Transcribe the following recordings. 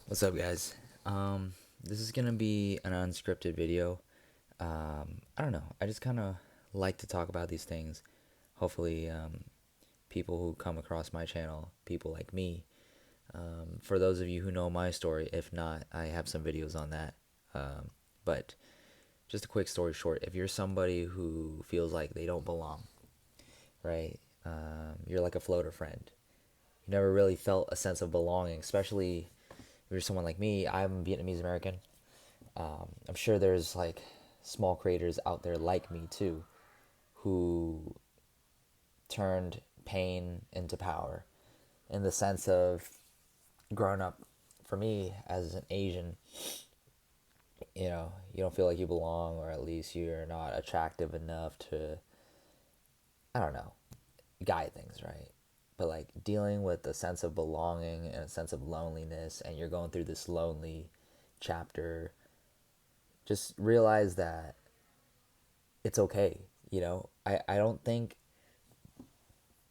What's up, guys? This is gonna be an unscripted video. I don't know. I just kind of like to talk about these things. Hopefully, people who come across my channel, people like me. For those of you who know my story, if not, I have some videos on that. But just a quick story short: if you're somebody who feels like they don't belong, right? You're like a floater friend. You never really felt a sense of belonging, especially if you're someone like me. I'm Vietnamese American. I'm sure there's like small creators out there like me too, who turned pain into power, in the sense of growing up. For me, as an Asian, you don't feel like you belong, or at least you're not attractive enough to, I don't know, guide things, right? But like dealing with a sense of belonging and a sense of loneliness, and you're going through this lonely chapter, just realize that it's okay. I don't think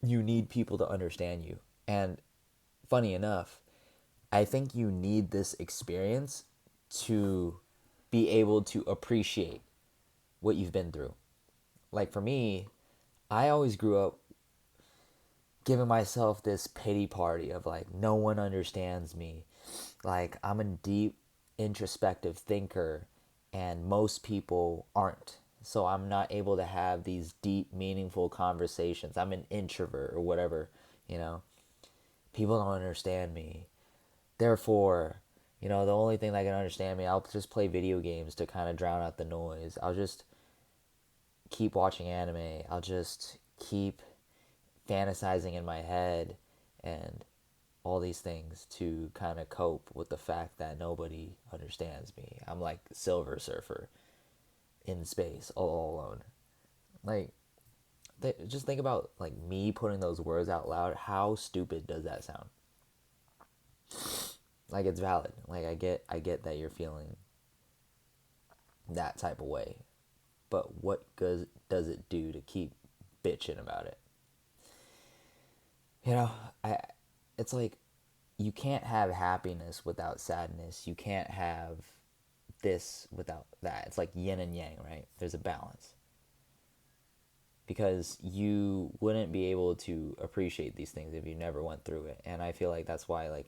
you need people to understand you. And funny enough, I think you need this experience to be able to appreciate what you've been through. Like for me, I always grew up giving myself this pity party of like, no one understands me. Like, I'm a deep introspective thinker, and most people aren't. So I'm not able to have these deep, meaningful conversations. I'm an introvert or whatever, you know. People don't understand me. Therefore, the only thing that can understand me, I'll just play video games to kind of drown out the noise. I'll just keep watching anime. I'll just keep fantasizing in my head and all these things to kind of cope with the fact that nobody understands me. I'm like Silver Surfer in space all alone. Like, just think about like me putting those words out loud. How stupid does that sound? Like, it's valid. Like, I get that you're feeling that type of way, but what does it do to keep bitching about it? You know, I it's like you can't have happiness without sadness. You can't have this without that. It's like yin and yang, right? There's a balance. Because you wouldn't be able to appreciate these things if you never went through it. And I feel like that's why like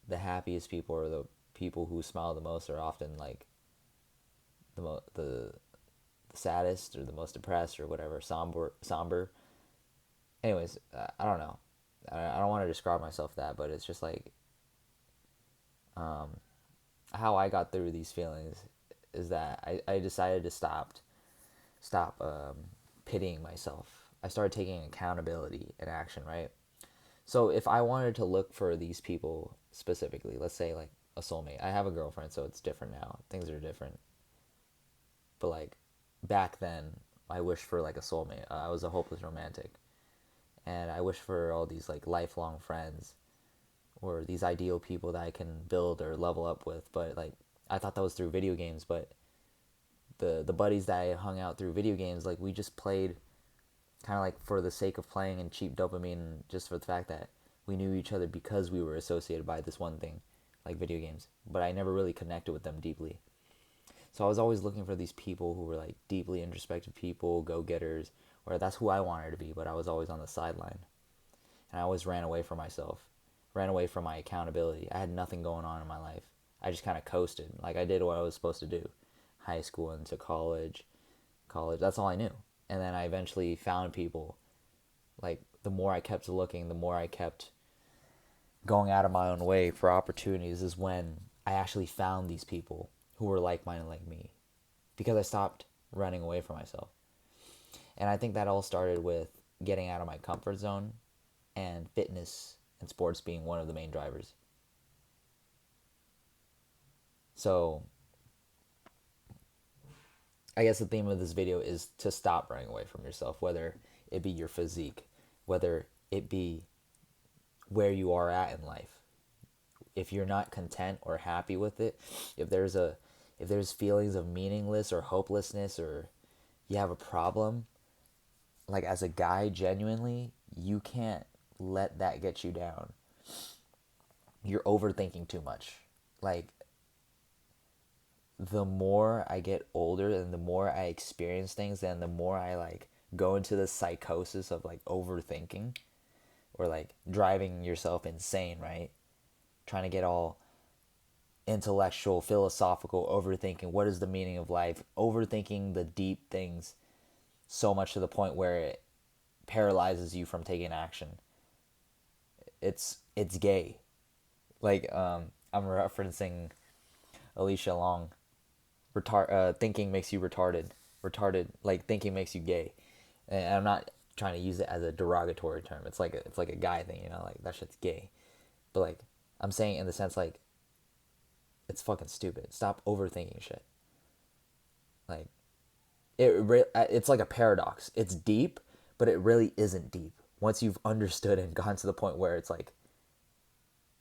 the happiest people, or the people who smile the most, are often like the saddest or the most depressed or whatever, somber. Anyways, I don't know. I don't want to describe myself that, but it's just like how I got through these feelings is that I decided to stop pitying myself. I started taking accountability and action, right? So if I wanted to look for these people specifically, let's say like a soulmate. I have a girlfriend, so it's different now. Things are different. But like back then, I wished for like a soulmate. I was a hopeless romantic, and I wished for all these like lifelong friends, or these ideal people that I can build or level up with. But like I thought that was through video games, but the buddies that I hung out through video games, like we just played kind of like for the sake of playing and cheap dopamine, just for the fact that we knew each other because we were associated by this one thing, like video games. But I never really connected with them deeply. So I was always looking for these people who were like deeply introspective people, go getters, or that's who I wanted to be, but I was always on the sideline. And I always ran away from myself, ran away from my accountability. I had nothing going on in my life. I just kind of coasted. Like I did what I was supposed to do. High school into college, that's all I knew. And then I eventually found people. Like the more I kept looking, the more I kept going out of my own way for opportunities, is when I actually found these people who were like-minded like me, because I stopped running away from myself. And I think that all started with getting out of my comfort zone, and fitness and sports being one of the main drivers. So I guess the theme of this video is to stop running away from yourself, whether it be your physique, whether it be where you are at in life. If you're not content or happy with it, if there's feelings of meaningless or hopelessness, or you have a problem, like as a guy, genuinely, you can't let that get you down. you're overthinking too much. Like, the more I get older and the more I experience things, and the more I like go into the psychosis of like overthinking or like driving yourself insane, right? Trying to get all intellectual, philosophical, overthinking what is the meaning of life, overthinking the deep things so much to the point where it paralyzes you from taking action. It's gay. Like I'm referencing Alicia Long. Thinking makes you retarded. Retarded, like thinking makes you gay. And I'm not trying to use it as a derogatory term. It's like a guy thing, you know, like that shit's gay. But like I'm saying in the sense like it's fucking stupid. Stop overthinking shit. Like it's like a paradox. It's deep, but it really isn't deep. Once you've understood and gotten to the point where it's like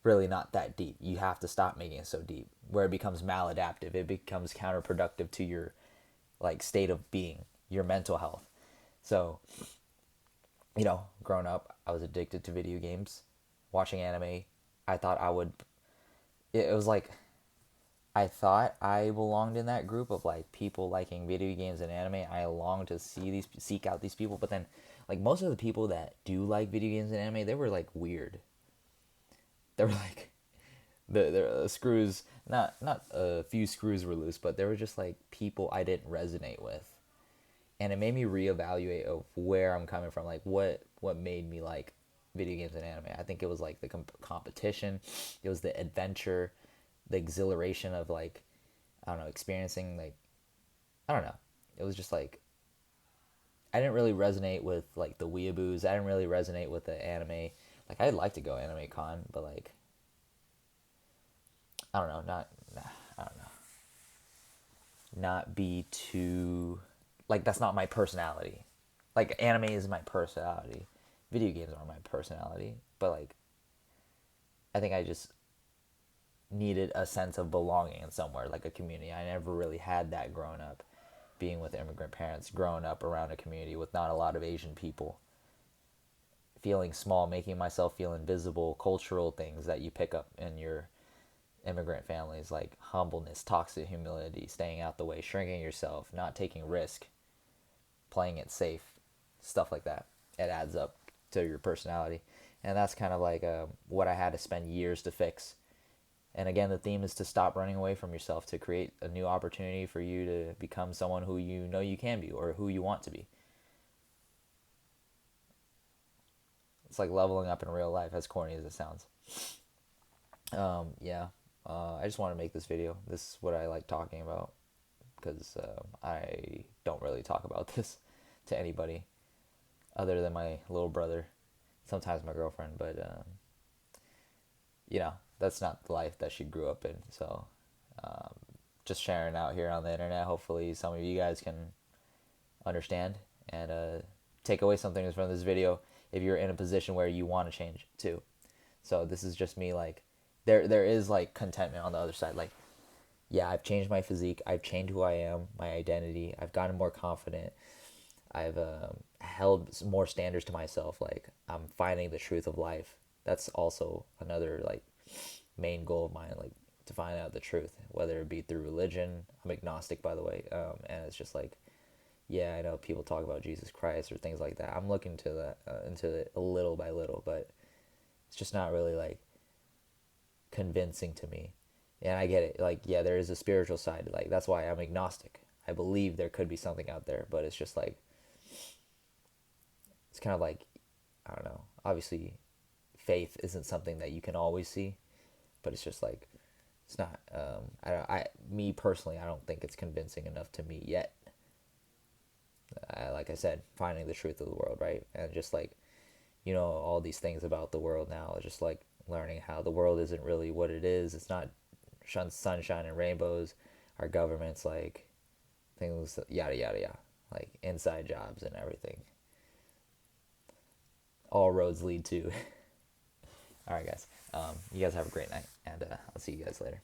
really not that deep, you have to stop making it so deep. Where it becomes maladaptive, it becomes counterproductive to your like state of being, your mental health. So, growing up, I was addicted to video games, watching anime. I thought I would. It was like I thought I belonged in that group of like people liking video games and anime. I longed to seek out these people, but then like most of the people that do like video games and anime, they were like weird. They were like the screws. Not a few screws were loose, but there were just like people I didn't resonate with, and it made me reevaluate of where I'm coming from. Like what made me like video games and anime. I think it was like the competition, it was the adventure, the exhilaration of like I don't know, experiencing like I don't know. It was just like I didn't really resonate with like the weeaboos. I didn't really resonate with the anime. Like I'd like to go anime con, but like I don't know, I don't know, not be too like that's not my personality. Like anime is my personality. Video games are my personality, but like I think I just needed a sense of belonging in somewhere, like a community. I never really had that growing up, being with immigrant parents, growing up around a community with not a lot of Asian people, feeling small, making myself feel invisible, cultural things that you pick up in your immigrant families, like humbleness, toxic humility, staying out the way, shrinking yourself, not taking risk, playing it safe, stuff like that. It adds up to your personality. And that's kind of like what I had to spend years to fix. And again, the theme is to stop running away from yourself, to create a new opportunity for you to become someone who you know you can be or who you want to be. It's like leveling up in real life, as corny as it sounds. Yeah. I just want to make this video. This is what I like talking about because I don't really talk about this to anybody other than my little brother, sometimes my girlfriend, but that's not the life that she grew up in. So just sharing out here on the internet. Hopefully some of you guys can understand and take away something from this video if you're in a position where you want to change too. So this is just me like there is like contentment on the other side. Like, yeah, I've changed my physique, I've changed who I am, my identity, I've gotten more confident, I've held more standards to myself. Like I'm finding the truth of life. That's also another like main goal of mine, like to find out the truth, whether it be through religion. I'm agnostic, by the way, and it's just like, yeah, I know people talk about Jesus Christ or things like that. I'm looking to that into it a little by little, but it's just not really like convincing to me. And I get it. Like, yeah, there is a spiritual side. Like that's why I'm agnostic. I believe there could be something out there, but it's just like it's kind of like I don't know. Obviously, faith isn't something that you can always see, but it's just like it's not. Me personally, I don't think it's convincing enough to me yet. Like I said, finding the truth of the world, right? And just like all these things about the world now, just like learning how the world isn't really what it is. It's not sunshine and rainbows. Our government's like things, yada yada yada, like inside jobs and everything. All roads lead to. All right, guys. You guys have a great night, and I'll see you guys later.